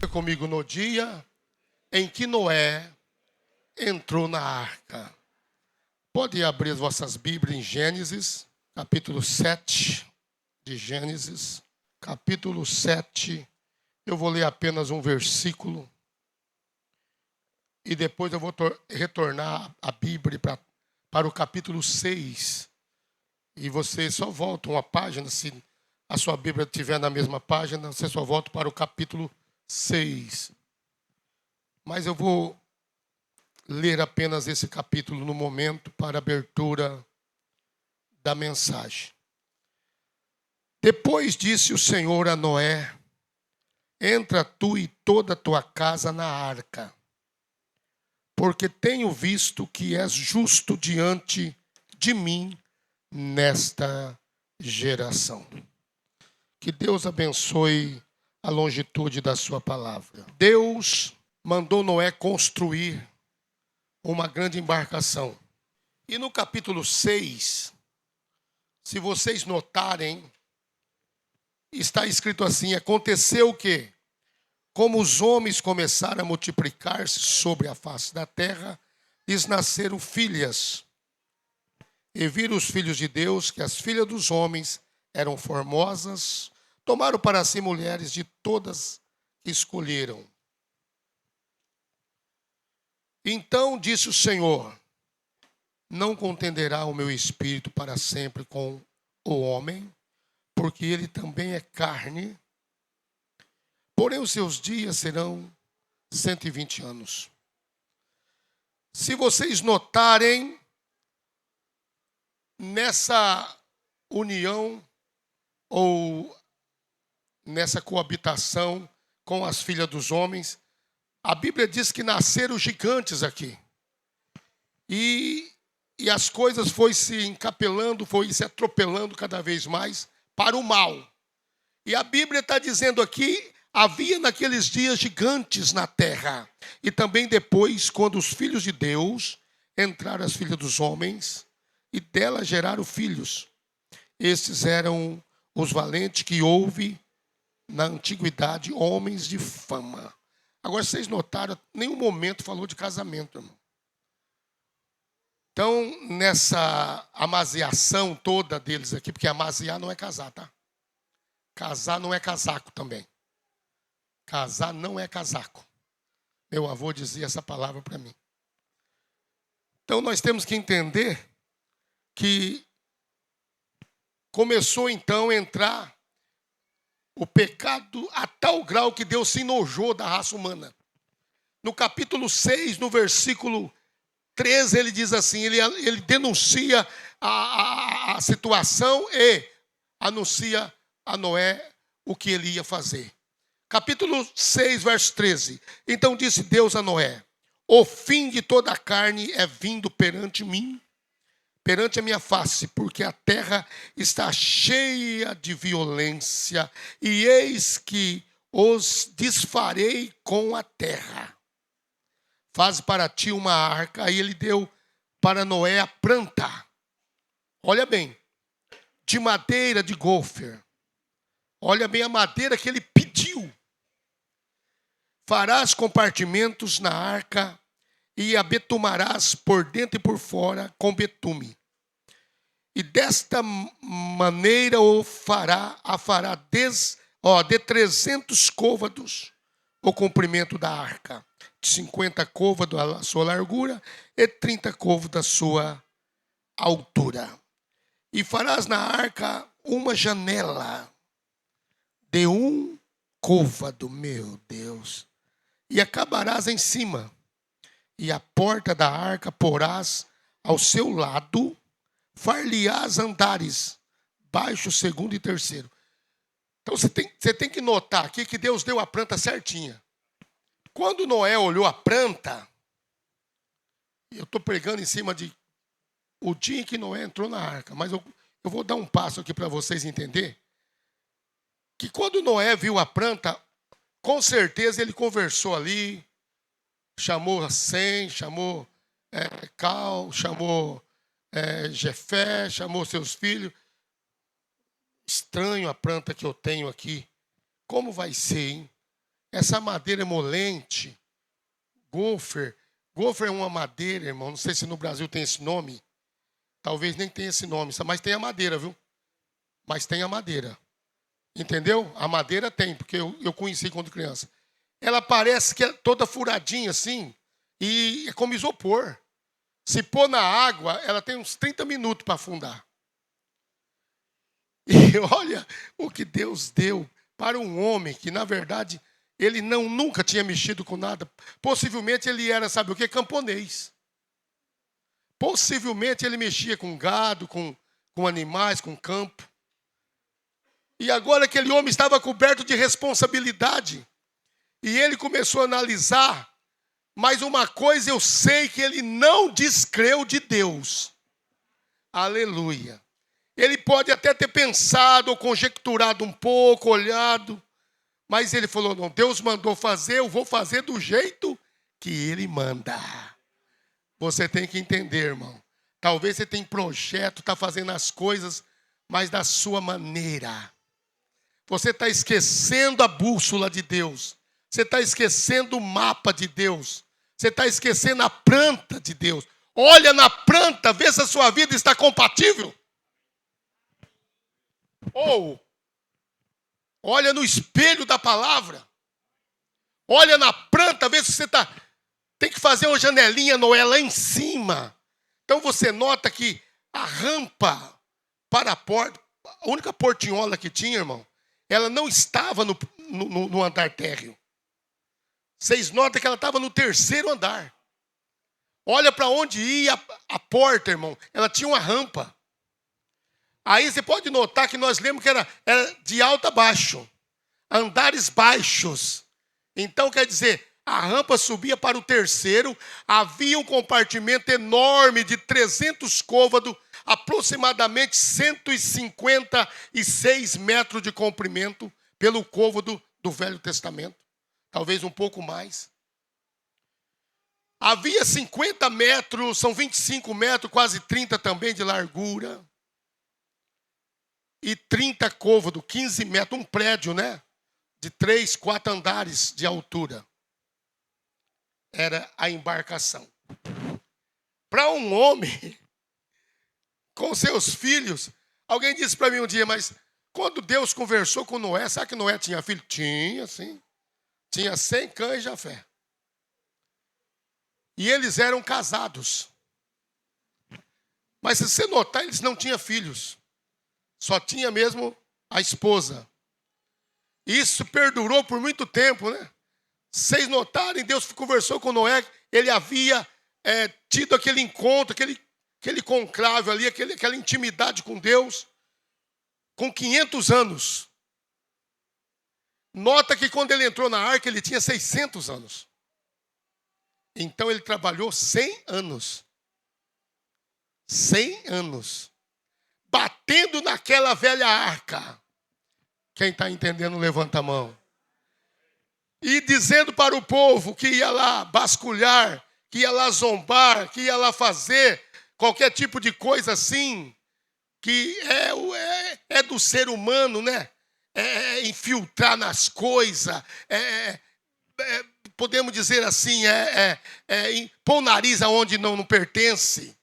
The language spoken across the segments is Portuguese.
Comigo no dia em que Noé entrou na arca. Pode abrir as vossas Bíblias em Gênesis, capítulo 7 de Gênesis, capítulo 7. Eu vou ler apenas um versículo e depois eu vou retornar a Bíblia para o capítulo 6. E você só volta uma página, se a sua Bíblia estiver na mesma página, você só volta para o capítulo 6. Mas eu vou ler apenas esse capítulo no momento para a abertura da mensagem. Depois disse o Senhor a Noé: entra tu e toda a tua casa na arca, porque tenho visto que és justo diante de mim nesta geração. Que Deus abençoe a longitude da sua palavra. Deus mandou Noé construir uma grande embarcação. E no capítulo 6, se vocês notarem, está escrito assim: aconteceu que, como os homens começaram a multiplicar-se sobre a face da terra, lhes nasceram filhas. E viram os filhos de Deus que as filhas dos homens eram formosas, tomaram para si mulheres de todas que escolheram. Então disse o Senhor: não contenderá o meu espírito para sempre com o homem, porque ele também é carne, porém os seus dias serão 120 anos. Se vocês notarem, nessa união ou nessa coabitação com as filhas dos homens, a Bíblia diz que nasceram gigantes aqui. E as coisas foi se encapelando, foi se atropelando cada vez mais para o mal. E a Bíblia está dizendo aqui: havia naqueles dias gigantes na terra. E também depois, quando os filhos de Deus entraram as filhas dos homens, e delas geraram filhos. Esses eram os valentes que houve na antiguidade, homens de fama. Agora, vocês notaram, nenhum momento falou de casamento, irmão. Então, nessa amaziação toda deles aqui, porque amaziar não é casar, tá? Casar não é casaco também. Casar não é casaco. Meu avô dizia essa palavra para mim. Então, nós temos que entender que começou então a entrar o pecado a tal grau que Deus se enojou da raça humana. No capítulo 6, no versículo 13, ele diz assim, ele denuncia a situação e anuncia a Noé o que ele ia fazer. Capítulo 6, verso 13. Então disse Deus a Noé: o fim de toda a carne é vindo perante mim, perante a minha face, porque a terra está cheia de violência, e eis que os desfarei com a terra. Faz para ti uma arca. Aí ele deu para Noé a planta. Olha bem, de madeira de gofer. Olha bem a madeira que ele pediu. Farás compartimentos na arca e a betumarás por dentro e por fora com betume. E desta maneira a fará de 300 côvados o comprimento da arca, de 50 côvados a sua largura e 30 côvados da sua altura. E farás na arca uma janela de 1 côvado, meu Deus, e acabarás em cima. E a porta da arca porás ao seu lado, far-lhe-ás andares, baixo, segundo e terceiro. Então você tem que notar aqui que Deus deu a planta certinha. Quando Noé olhou a planta, eu estou pregando em cima de o dia em que Noé entrou na arca, mas eu vou dar um passo aqui para vocês entenderem, que quando Noé viu a planta, com certeza ele conversou ali, chamou Sem, chamou Cal, chamou Jefé, chamou seus filhos. Estranho a planta que eu tenho aqui. Como vai ser, hein? Essa madeira emolente, gofer. Gofer é uma madeira, irmão. Não sei se no Brasil tem esse nome. Talvez nem tenha esse nome, mas tem a madeira, viu? Mas tem a madeira. Entendeu? A madeira tem, porque eu conheci quando criança. Ela parece que é toda furadinha assim, e é como isopor. Se pôr na água, ela tem uns 30 minutos para afundar. E olha o que Deus deu para um homem que, na verdade, ele nunca tinha mexido com nada. Possivelmente ele era, sabe o que? Camponês. Possivelmente ele mexia com gado, com animais, com campo. E agora aquele homem estava coberto de responsabilidade. E ele começou a analisar. Mas uma coisa eu sei, que ele não descreu de Deus. Aleluia. Ele pode até ter pensado ou conjecturado um pouco, olhado. Mas ele falou, não, Deus mandou fazer, eu vou fazer do jeito que ele manda. Você tem que entender, irmão. Talvez você tenha projeto, está fazendo as coisas, mas da sua maneira. Você está esquecendo a bússola de Deus. Você está esquecendo o mapa de Deus. Você está esquecendo a planta de Deus. Olha na planta, vê se a sua vida está compatível. Ou, olha no espelho da palavra. Olha na planta, vê se você está... Tem que fazer uma janelinha, Noé, lá em cima. Então você nota que a rampa para a porta, a única portinhola que tinha, irmão, ela não estava no andar térreo. Vocês notam que ela estava no 3º andar. Olha para onde ia a porta, irmão. Ela tinha uma rampa. Aí você pode notar que nós lemos que era de alto a baixo. Andares baixos. Então quer dizer, a rampa subia para o 3º. Havia um compartimento enorme de 300 côvados. Aproximadamente 156 metros de comprimento. Pelo côvado do Velho Testamento. Talvez um pouco mais. Havia 50 metros, são 25 metros, quase 30 também de largura. E 30 côvados, 15 metros, um prédio, né? De 3, 4 andares de altura. Era a embarcação. Para um homem, com seus filhos, alguém disse para mim um dia, mas quando Deus conversou com Noé, sabe que Noé tinha filho? Tinha, sim. Tinha 100 cães de Jafé. E eles eram casados. Mas se você notar, eles não tinham filhos. Só tinha mesmo a esposa. Isso perdurou por muito tempo, né? Vocês notarem, Deus conversou com Noé. Ele havia tido aquele encontro, aquele conclave ali, aquela intimidade com Deus. Com 500 anos. Nota que quando ele entrou na arca, ele tinha 600 anos. Então ele trabalhou 100 anos. 100 anos. Batendo naquela velha arca. Quem está entendendo, levanta a mão. E dizendo para o povo que ia lá basculhar, que ia lá zombar, que ia lá fazer qualquer tipo de coisa assim, que é do ser humano, né? Infiltrar nas coisas, podemos dizer assim, pôr o nariz aonde não pertence.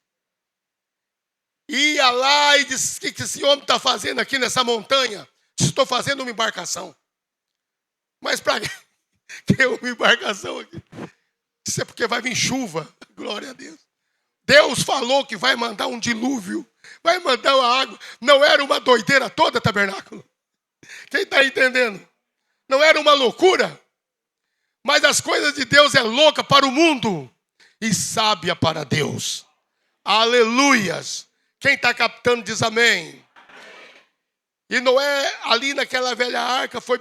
Ia lá e disse, o que esse homem está fazendo aqui nessa montanha? Estou fazendo uma embarcação. Mas para que uma embarcação aqui? Isso é porque vai vir chuva, glória a Deus. Deus falou que vai mandar um dilúvio, vai mandar uma água. Não era uma doideira toda, tabernáculo? Quem está entendendo? Não era uma loucura? Mas as coisas de Deus é louca para o mundo e sábia para Deus. Aleluias. Quem está captando diz amém. E Noé, ali naquela velha arca, foi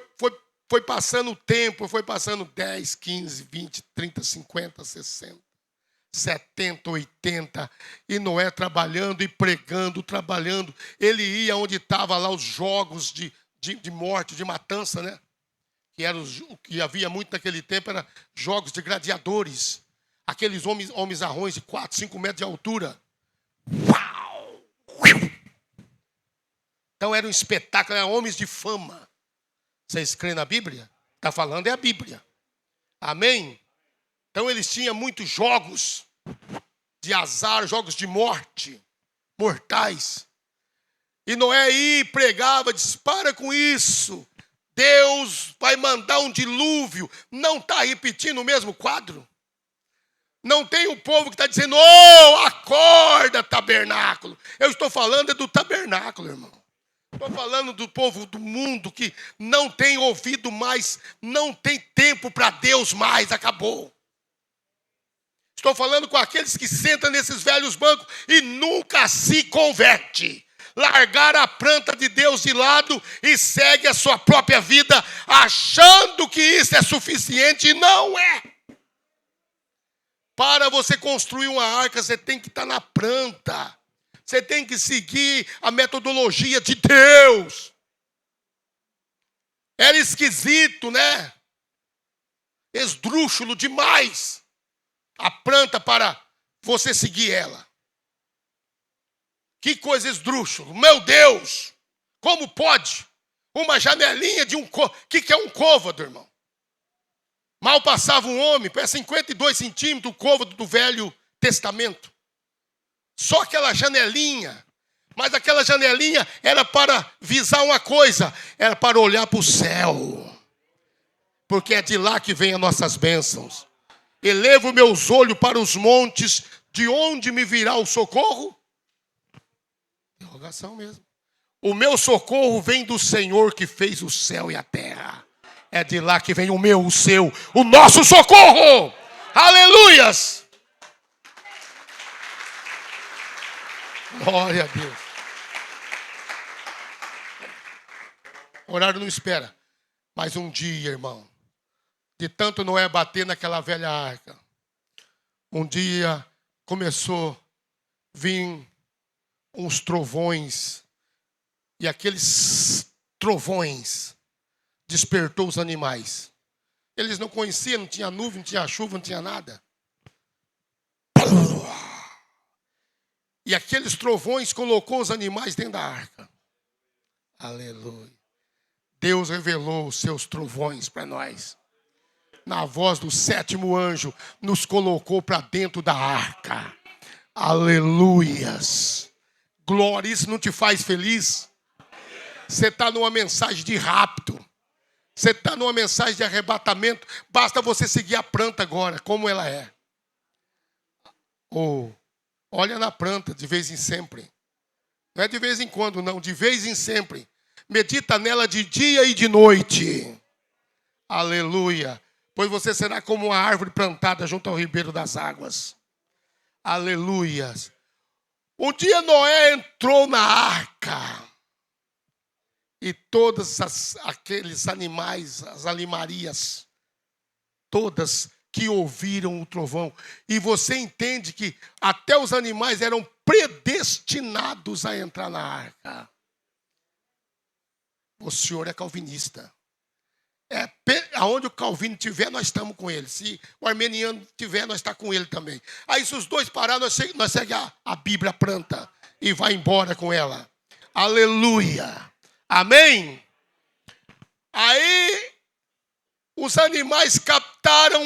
passando o tempo, foi passando 10, 15, 20, 30, 50, 60, 70, 80. E Noé trabalhando e pregando, trabalhando. Ele ia onde estavam lá os jogos de morte, de matança, né? O que havia muito naquele tempo era jogos de gladiadores. Aqueles homens arrões de 4, 5 metros de altura. Uau! Então era um espetáculo, eram homens de fama. Vocês creem na Bíblia? Está falando é a Bíblia. Amém? Então eles tinham muitos jogos de azar, jogos de morte, mortais. E Noé aí pregava, disse, para com isso. Deus vai mandar um dilúvio. Não está repetindo o mesmo quadro? Não tem o povo que está dizendo, oh, acorda, tabernáculo. Eu estou falando do tabernáculo, irmão. Estou falando do povo do mundo que não tem ouvido mais, não tem tempo para Deus mais, acabou. Estou falando com aqueles que sentam nesses velhos bancos e nunca se converte. Largar a planta de Deus de lado e segue a sua própria vida, achando que isso é suficiente, e não é. Para você construir uma arca, você tem que estar na planta. Você tem que seguir a metodologia de Deus. Era esquisito, né? Esdrúxulo demais a planta para você seguir ela. Que coisa esdrúxula. Meu Deus! Como pode? Uma janelinha de um côvado. O que é um côvado, irmão? Mal passava um homem, para 52 centímetros, o côvado do Velho Testamento. Só aquela janelinha. Mas aquela janelinha era para visar uma coisa. Era para olhar para o céu. Porque é de lá que vem as nossas bênçãos. Elevo meus olhos para os montes, de onde me virá o socorro? Interrogação mesmo. O meu socorro vem do Senhor que fez o céu e a terra. É de lá que vem o meu, o seu, o nosso socorro. Aleluias! Glória a Deus. O horário não espera. Mas um dia, irmão, de tanto Noé bater naquela velha arca, um dia começou a vir uns trovões, e aqueles trovões despertou os animais. Eles não conheciam, não tinha nuvem, não tinha chuva, não tinha nada. E aqueles trovões colocou os animais dentro da arca. Aleluia. Deus revelou os seus trovões para nós. Na voz do 7º anjo, nos colocou para dentro da arca. Aleluias. Glória, isso não te faz feliz? Você está numa mensagem de rapto. Você está numa mensagem de arrebatamento. Basta você seguir a planta agora, como ela é. Olha na planta de vez em sempre. Não é de vez em quando, não. De vez em sempre. Medita nela de dia e de noite. Aleluia. Pois você será como uma árvore plantada junto ao ribeiro das águas. Aleluia. Um dia Noé entrou na arca. E todos aqueles animais, as animarias, todas que ouviram o trovão. E você entende que até os animais eram predestinados a entrar na arca. O senhor é calvinista. Aonde o Calvino estiver, nós estamos com ele. Se o armeniano estiver, nós estamos com ele também. Aí se os dois parar, nós seguimos a Bíblia planta e vai embora com ela. Aleluia. Amém? Aí os animais captaram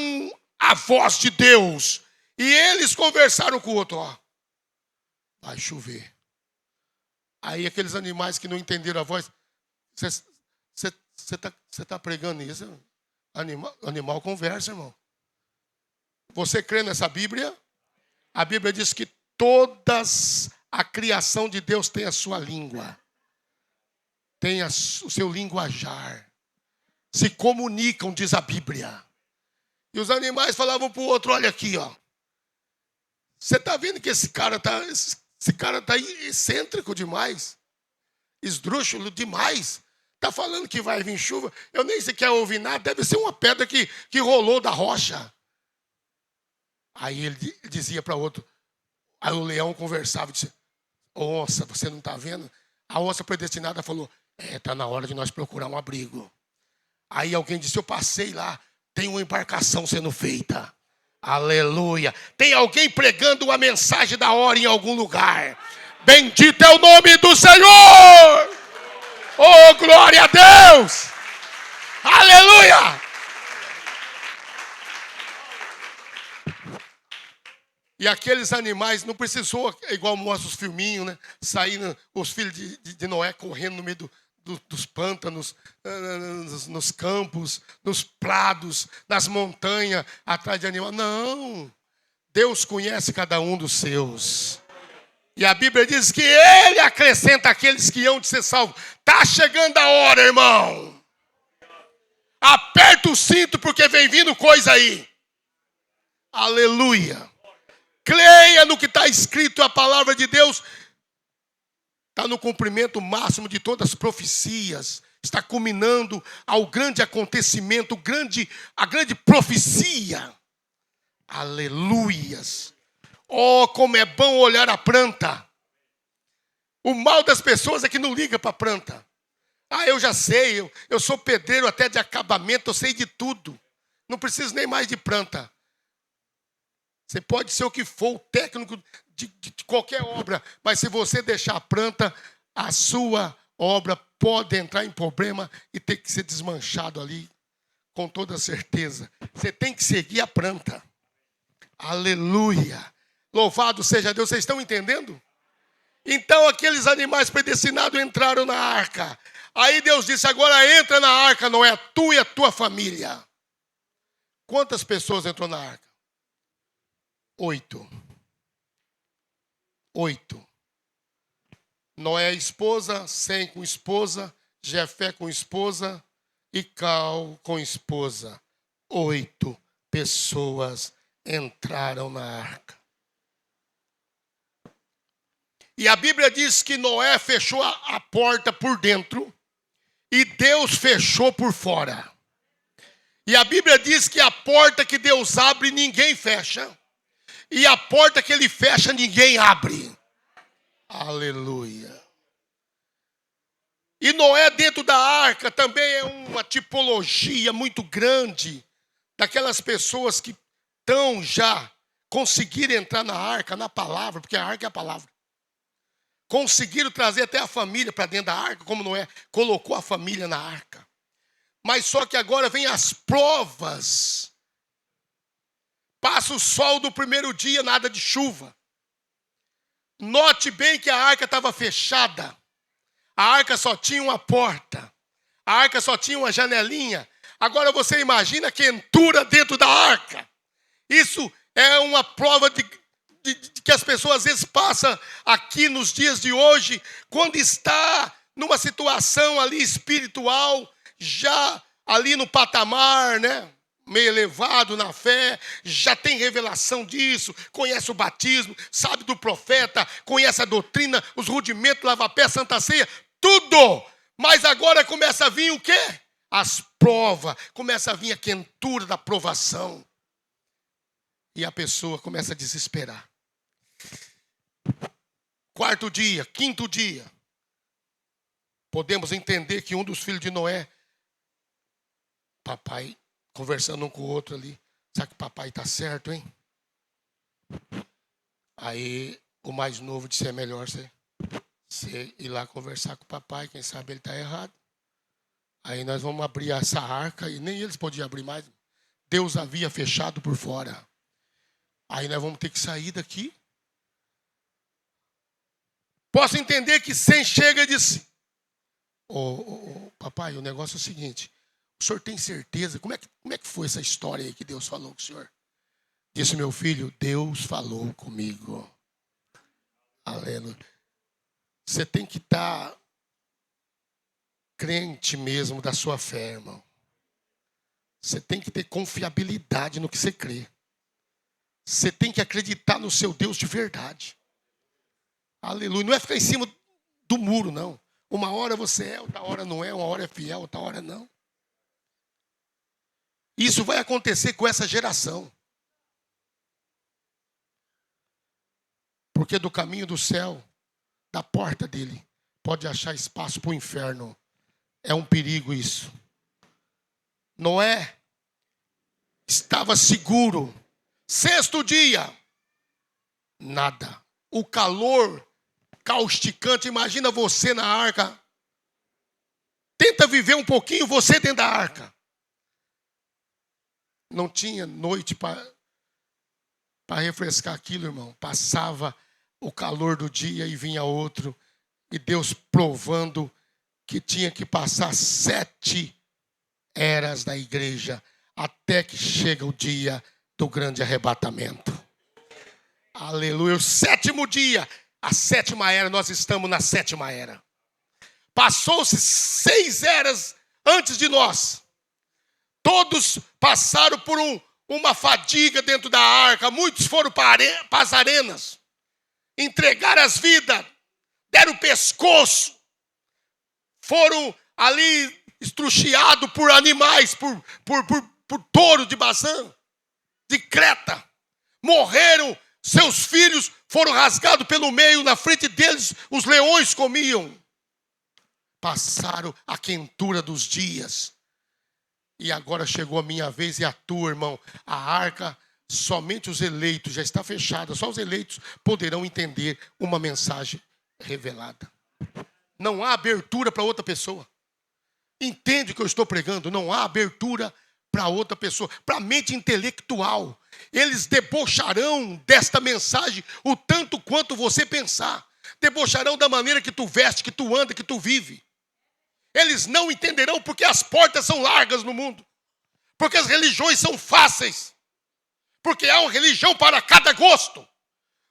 a voz de Deus. E eles conversaram com o outro. Vai chover. Aí aqueles animais que não entenderam a voz. Você está pregando isso? Animal conversa, irmão. Você crê nessa Bíblia? A Bíblia diz que todas a criação de Deus tem a sua língua. Tem o seu linguajar. Se comunicam, diz a Bíblia. E os animais falavam para o outro, olha aqui, ó. Você está vendo que esse cara tá excêntrico demais? Esdrúxulo demais? Está falando que vai vir chuva? Eu nem sequer ouvi nada. Deve ser uma pedra que rolou da rocha. Aí ele dizia para o outro. Aí o leão conversava e disse, onça, você não está vendo? A onça predestinada falou, está na hora de nós procurar um abrigo. Aí alguém disse, eu passei lá, tem uma embarcação sendo feita. Aleluia. Tem alguém pregando uma mensagem da hora em algum lugar. Bendito é o nome do Senhor. Oh, glória a Deus! Aleluia! E aqueles animais não precisou, igual mostra os filminhos, né? Saindo os filhos de Noé correndo no meio dos pântanos, nos campos, nos prados, nas montanhas, atrás de animais. Não. Deus conhece cada um dos seus. E a Bíblia diz que Ele acrescenta aqueles que hão de ser salvos. Está chegando a hora, irmão. Aperta o cinto porque vem vindo coisa aí. Aleluia. Creia no que está escrito, a palavra de Deus está no cumprimento máximo de todas as profecias. Está culminando ao grande acontecimento, a grande profecia. Aleluias. Oh, como é bom olhar a planta. O mal das pessoas é que não liga para a planta. Ah, eu já sei, eu sou pedreiro até de acabamento, eu sei de tudo. Não preciso nem mais de planta. Você pode ser o que for, o técnico de qualquer obra, mas se você deixar a planta, a sua obra pode entrar em problema e ter que ser desmanchado ali, com toda certeza. Você tem que seguir a planta. Aleluia. Louvado seja Deus. Vocês estão entendendo? Então aqueles animais predestinados entraram na arca. Aí Deus disse, agora entra na arca, não é tu e a tua família. Quantas pessoas entrou na arca? 8. Noé esposa, Sem com esposa, Jefé com esposa e Cal com esposa. 8 pessoas entraram na arca. E a Bíblia diz que Noé fechou a porta por dentro e Deus fechou por fora. E a Bíblia diz que a porta que Deus abre, ninguém fecha. E a porta que Ele fecha, ninguém abre. Aleluia. E Noé dentro da arca também é uma tipologia muito grande daquelas pessoas que estão já conseguiram entrar na arca, na palavra, porque a arca é a palavra. Conseguiram trazer até a família para dentro da arca, como Noé colocou a família na arca. Mas só que agora vem as provas. Passa o sol do primeiro dia, nada de chuva. Note bem que a arca estava fechada. A arca só tinha uma porta. A arca só tinha uma janelinha. Agora você imagina a quentura dentro da arca. Isso é uma prova de que as pessoas às vezes passam aqui nos dias de hoje, quando está numa situação ali espiritual, já ali no patamar, né? Meio elevado na fé, já tem revelação disso, conhece o batismo, sabe do profeta, conhece a doutrina, os rudimentos, lava-pé, Santa Ceia, tudo. Mas agora começa a vir o quê? As provas, começa a vir a quentura da provação. E a pessoa começa a desesperar. 4º dia, 5º dia, podemos entender que um dos filhos de Noé, papai, conversando um com o outro ali, sabe que papai está certo, hein? Aí o mais novo disse, é melhor você ir lá conversar com o papai, quem sabe ele está errado. Aí nós vamos abrir essa arca, e nem eles podiam abrir mais. Deus havia fechado por fora. Aí nós vamos ter que sair daqui. Posso entender que Sem chega e disse, papai, o negócio é o seguinte, o senhor tem certeza? Como é que foi essa história aí que Deus falou com o senhor? Disse, meu filho, Deus falou comigo. Aleluia. Você tem que estar crente mesmo da sua fé, irmão. Você tem que ter confiabilidade no que você crê. Você tem que acreditar no seu Deus de verdade. Aleluia. Não é ficar em cima do muro, não. Uma hora você é, outra hora não é. Uma hora é fiel, outra hora não. Isso vai acontecer com essa geração. Porque do caminho do céu, da porta dele, pode achar espaço para o inferno. É um perigo isso. Noé estava seguro. 6º dia, nada. O calor causticante, imagina você na arca. Tenta viver um pouquinho você dentro da arca. Não tinha noite para para refrescar aquilo, irmão. Passava o calor do dia e vinha outro. E Deus provando que tinha que passar 7 eras da igreja até que chega o dia do grande arrebatamento. Aleluia. O 7º dia, a 7ª era, nós estamos na 7ª era. Passou-se 6 eras antes de nós. Todos passaram por uma fadiga dentro da arca. Muitos foram para as arenas, entregaram as vidas, deram o pescoço, foram ali estruchiados por animais, por touro de Bazã, de Creta. Morreram, seus filhos foram rasgados pelo meio, na frente deles os leões comiam. Passaram a quentura dos dias. E agora chegou a minha vez e a tua, irmão. A arca, somente os eleitos, já está fechada. Só os eleitos poderão entender uma mensagem revelada. Não há abertura para outra pessoa. Entende o que eu estou pregando? Não há abertura para outra pessoa. Para a mente intelectual. Eles debocharão desta mensagem o tanto quanto você pensar. Debocharão da maneira que tu veste, que tu anda, que tu vive. Eles não entenderão porque as portas são largas no mundo. Porque as religiões são fáceis. Porque há uma religião para cada gosto.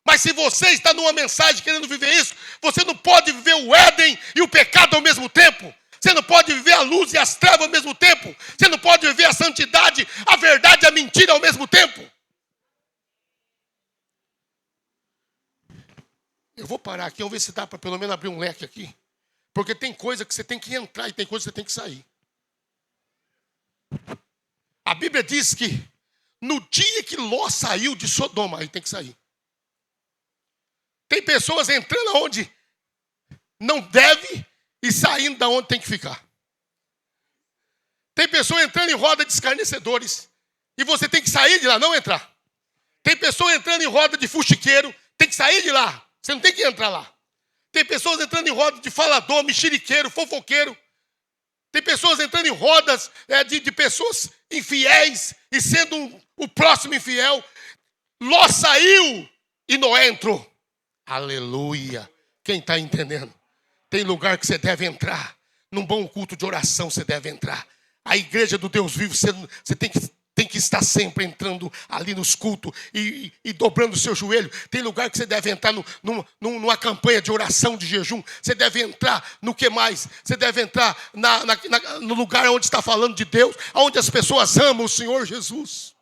Mas se você está numa mensagem querendo viver isso, você não pode viver o Éden e o pecado ao mesmo tempo. Você não pode viver a luz e as trevas ao mesmo tempo. Você não pode viver a santidade, a verdade e a mentira ao mesmo tempo. Eu vou parar aqui, vamos ver se dá para pelo menos abrir um leque aqui. Porque tem coisa que você tem que entrar e tem coisa que você tem que sair. A Bíblia diz que no dia que Ló saiu de Sodoma, aí tem que sair. Tem pessoas entrando onde não deve e saindo da onde tem que ficar. Tem pessoas entrando em roda de escarnecedores e você tem que sair de lá, não entrar. Tem pessoas entrando em roda de fuxiqueiro, tem que sair de lá, você não tem que entrar lá. Tem pessoas entrando em roda de falador, mexeriqueiro, fofoqueiro. Tem pessoas entrando em rodas de pessoas infiéis e sendo o próximo infiel. Ló saiu e Noé entrou. Aleluia. Quem está entendendo? Tem lugar que você deve entrar. Num bom culto de oração você deve entrar. A igreja do Deus vivo, você tem que estar sempre entrando ali nos cultos e dobrando o seu joelho. Tem lugar que você deve entrar numa campanha de oração, de jejum. Você deve entrar no que mais? Você deve entrar no lugar onde está falando de Deus, onde as pessoas amam o Senhor Jesus.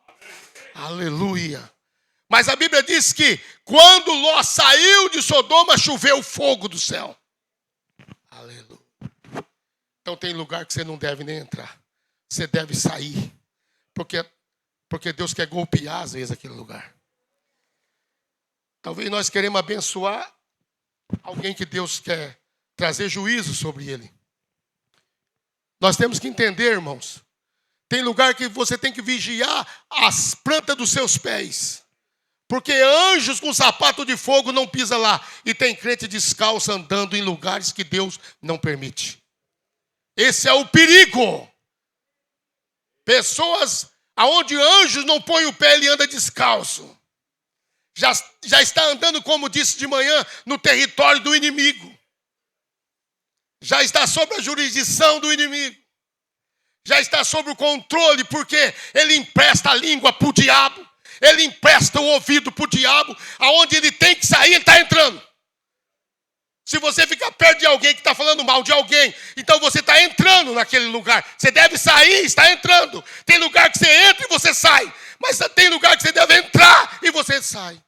Aleluia. Mas a Bíblia diz que quando Ló saiu de Sodoma, choveu fogo do céu. Aleluia. Então tem lugar que você não deve nem entrar. Você deve sair. Porque Deus quer golpear, às vezes, aquele lugar. Talvez nós queremos abençoar alguém que Deus quer trazer juízo sobre ele. Nós temos que entender, irmãos. Tem lugar que você tem que vigiar as plantas dos seus pés. Porque anjos com sapato de fogo não pisam lá. E tem crente descalço andando em lugares que Deus não permite. Esse é o perigo. Pessoas aonde anjos não põem o pé, ele anda descalço. Já está andando, como disse de manhã, no território do inimigo. Já está sob a jurisdição do inimigo. Já está sob o controle, porque ele empresta a língua para o diabo. Ele empresta o ouvido para o diabo. Aonde ele tem que sair, ele está entrando. Se você ficar perto de alguém que está falando mal de alguém, então você está entrando naquele lugar. Você deve sair, está entrando. Tem lugar que você entra e você sai. Mas tem lugar que você deve entrar e você sai.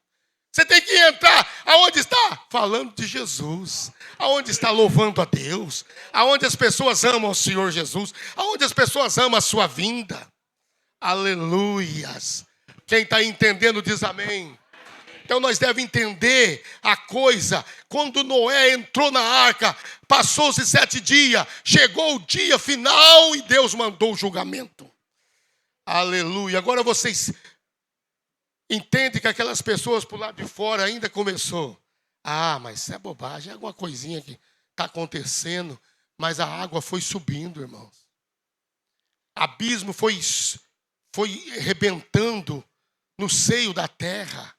Você tem que entrar aonde está? Falando de Jesus. Aonde está louvando a Deus. Aonde as pessoas amam o Senhor Jesus. Aonde as pessoas amam a sua vinda. Aleluias. Quem está entendendo diz amém. Então nós devemos entender a coisa. Quando Noé entrou na arca, passou-se 7 dias, chegou o dia final e Deus mandou o julgamento. Aleluia. Agora vocês entendem que aquelas pessoas por lá de fora ainda começou. Ah, mas isso é bobagem, é alguma coisinha que está acontecendo. Mas a água foi subindo, irmãos. Abismo foi rebentando no seio da terra.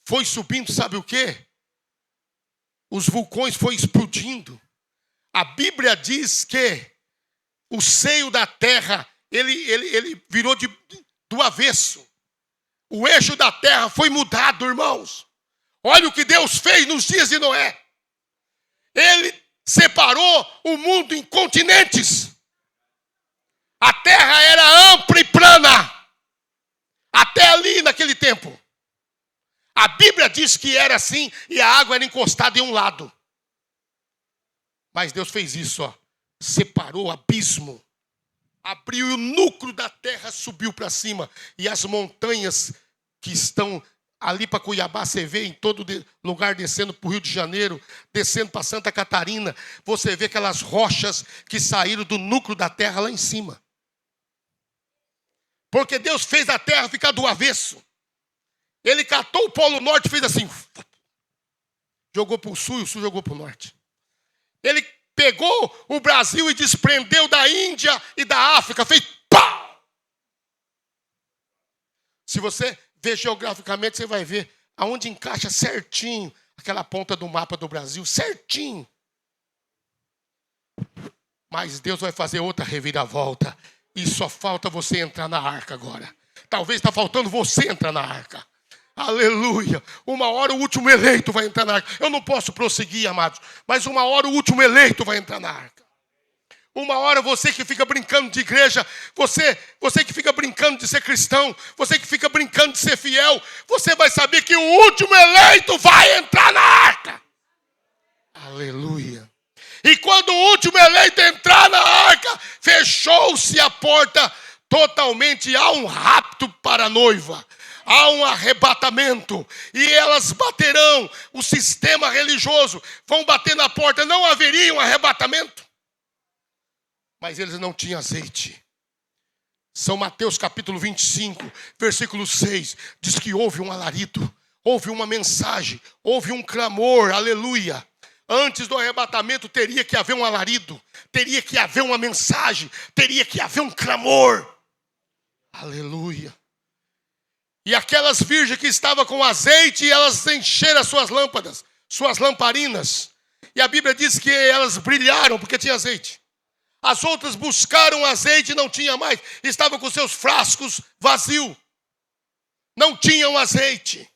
foi subindo, sabe o quê? Os vulcões foram explodindo. A Bíblia diz que o seio da terra, ele virou do avesso. O eixo da terra foi mudado, irmãos. Olha o que Deus fez nos dias de Noé. Ele separou o mundo em continentes. A terra era ampla e plana. Até ali naquele tempo. A Bíblia diz que era assim e a água era encostada em um lado. Mas Deus fez isso, ó. Separou o abismo. Abriu e o núcleo da terra subiu para cima. E as montanhas que estão ali para Cuiabá, você vê em todo lugar, descendo para o Rio de Janeiro, descendo para Santa Catarina, você vê aquelas rochas que saíram do núcleo da terra lá em cima. Porque Deus fez a terra ficar do avesso. Ele catou o Polo Norte e fez assim. Jogou para o sul e o sul jogou para o norte. Ele pegou o Brasil e desprendeu da Índia e da África. Fez pá! Se você ver geograficamente, você vai ver aonde encaixa certinho aquela ponta do mapa do Brasil. Certinho. Mas Deus vai fazer outra reviravolta. E só falta você entrar na arca agora. Talvez está faltando você entrar na arca. Aleluia. Uma hora o último eleito vai entrar na arca. Eu não posso prosseguir, amados. Mas uma hora o último eleito vai entrar na arca. Uma hora você que fica brincando de igreja, você que fica brincando de ser cristão, você que fica brincando de ser fiel, você vai saber que o último eleito vai entrar na arca. Aleluia. E quando o último eleito entrar na arca, fechou-se a porta totalmente. Há um rapto para a noiva. Há um arrebatamento. E elas baterão. O sistema religioso vão bater na porta. Não haveria um arrebatamento. Mas eles não tinham azeite. São Mateus capítulo 25, versículo 6. Diz que houve um alarido. Houve uma mensagem. Houve um clamor. Aleluia. Antes do arrebatamento teria que haver um alarido, teria que haver uma mensagem, teria que haver um clamor. Aleluia. E aquelas virgens que estavam com azeite, elas encheram as suas lâmpadas, suas lamparinas. E a Bíblia diz que elas brilharam porque tinha azeite. As outras buscaram azeite e não tinha mais. Estavam com seus frascos vazios. Não tinham azeite.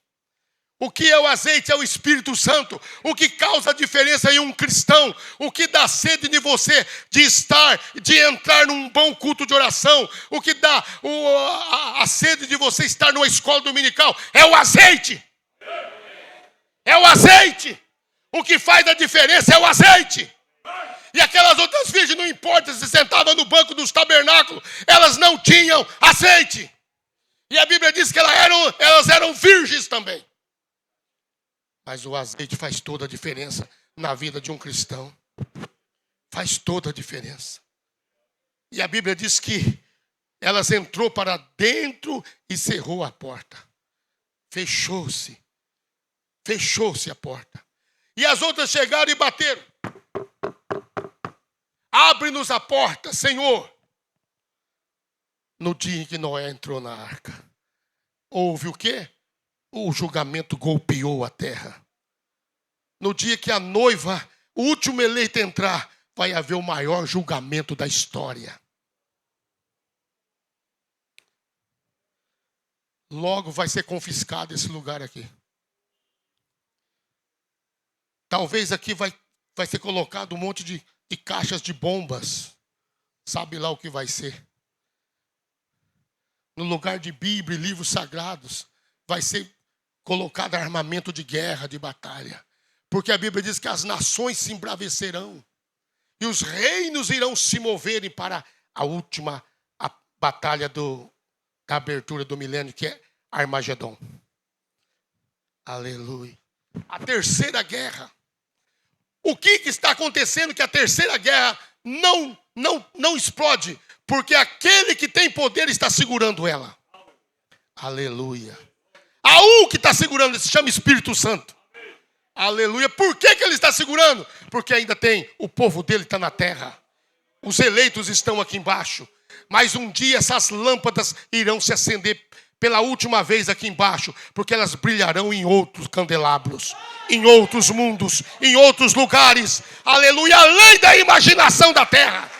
O que é o azeite? É o Espírito Santo. O que causa a diferença em um cristão, o que dá sede de você de entrar num bom culto de oração, o que dá a sede de você estar numa escola dominical, é o azeite. É o azeite. O que faz a diferença é o azeite. E aquelas outras virgens, não importa se sentavam no banco dos tabernáculos, elas não tinham azeite. E a Bíblia diz que elas eram virgens também. Mas o azeite faz toda a diferença na vida de um cristão. Faz toda a diferença. E a Bíblia diz que elas entrou para dentro e cerrou a porta. Fechou-se. Fechou-se a porta. E as outras chegaram e bateram. Abre-nos a porta, Senhor. No dia em que Noé entrou na arca, houve o quê? O julgamento golpeou a terra. No dia que a noiva, o último eleito entrar, vai haver o maior julgamento da história. Logo vai ser confiscado esse lugar aqui. Talvez aqui vai ser colocado um monte de caixas de bombas. Sabe lá o que vai ser. No lugar de Bíblia e livros sagrados, vai ser colocado armamento de guerra, de batalha. Porque a Bíblia diz que as nações se embravecerão. E os reinos irão se moverem para a última batalha da abertura do milênio, que é Armagedon. Aleluia. A terceira guerra. O que está acontecendo que a terceira guerra não explode? Porque aquele que tem poder está segurando ela. Aleluia. Há um que está segurando, se chama Espírito Santo. Aleluia. Por que ele está segurando? Porque ainda tem, o povo dele está na terra. Os eleitos estão aqui embaixo. Mas um dia essas lâmpadas irão se acender pela última vez aqui embaixo, porque elas brilharão em outros candelabros, em outros mundos, em outros lugares, aleluia, além da imaginação da terra,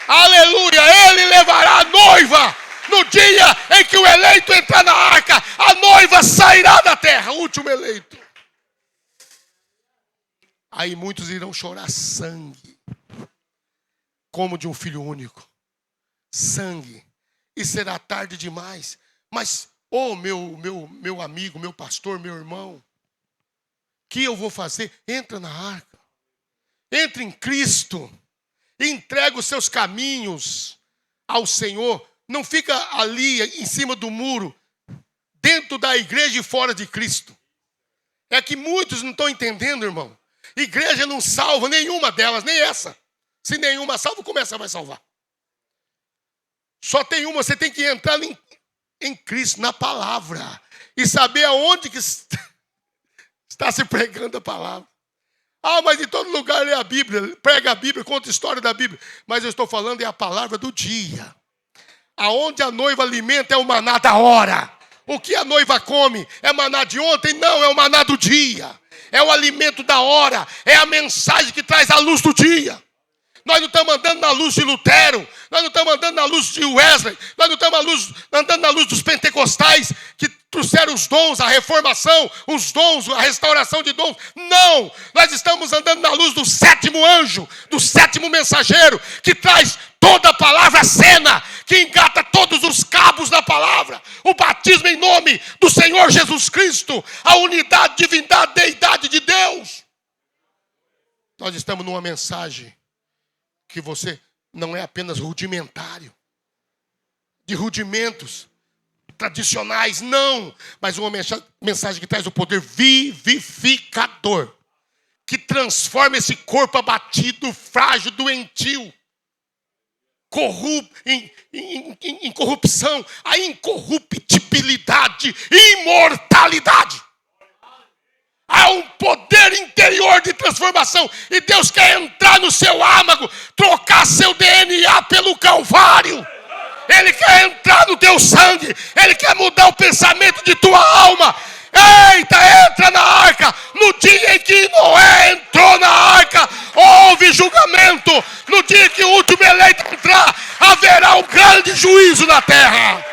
aleluia. Ele levará a noiva no dia em que o eleito entrar na arca, a noiva sairá da terra, o último eleito. Aí muitos irão chorar sangue, como de um filho único, sangue, e será tarde demais. Mas, meu amigo, meu pastor, meu irmão, que eu vou fazer? Entra na arca, entra em Cristo, entrega os seus caminhos ao Senhor. Não fica ali em cima do muro, dentro da igreja e fora de Cristo. É que muitos não estão entendendo, irmão. Igreja não salva nenhuma delas, nem essa. Se nenhuma salva, como essa vai salvar? Só tem uma, você tem que entrar em Cristo, na palavra, e saber aonde que está se pregando a palavra. Ah, mas em todo lugar lê a Bíblia, prega a Bíblia, conta a história da Bíblia. Mas eu estou falando é a palavra do dia. Aonde a noiva alimenta é o maná da hora. O que a noiva come é maná de ontem? Não, é o maná do dia. É o alimento da hora, é a mensagem que traz a luz do dia. Nós não estamos andando na luz de Lutero, nós não estamos andando na luz de Wesley, nós não estamos andando na luz dos pentecostais que trouxeram os dons, a reformação, os dons, a restauração de dons. Não, nós estamos andando na luz do sétimo anjo, do sétimo mensageiro, que traz toda a palavra à cena, que engata todos os cabos da palavra, o batismo em nome do Senhor Jesus Cristo, a unidade, divindade, deidade de Deus. Nós estamos numa mensagem que você não é apenas rudimentário, de rudimentos tradicionais, não, mas uma mensagem que traz o poder vivificador, que transforma esse corpo abatido, frágil, doentio, em corrupção, a incorruptibilidade, imortalidade. Há um poder interior de transformação. E Deus quer entrar no seu âmago, trocar seu DNA pelo Calvário. Ele quer entrar no teu sangue. Ele quer mudar o pensamento de tua alma. Eita, entra na arca. No dia em que Noé entrou na arca, houve julgamento. No dia que o último eleito entrar, haverá um grande juízo na terra.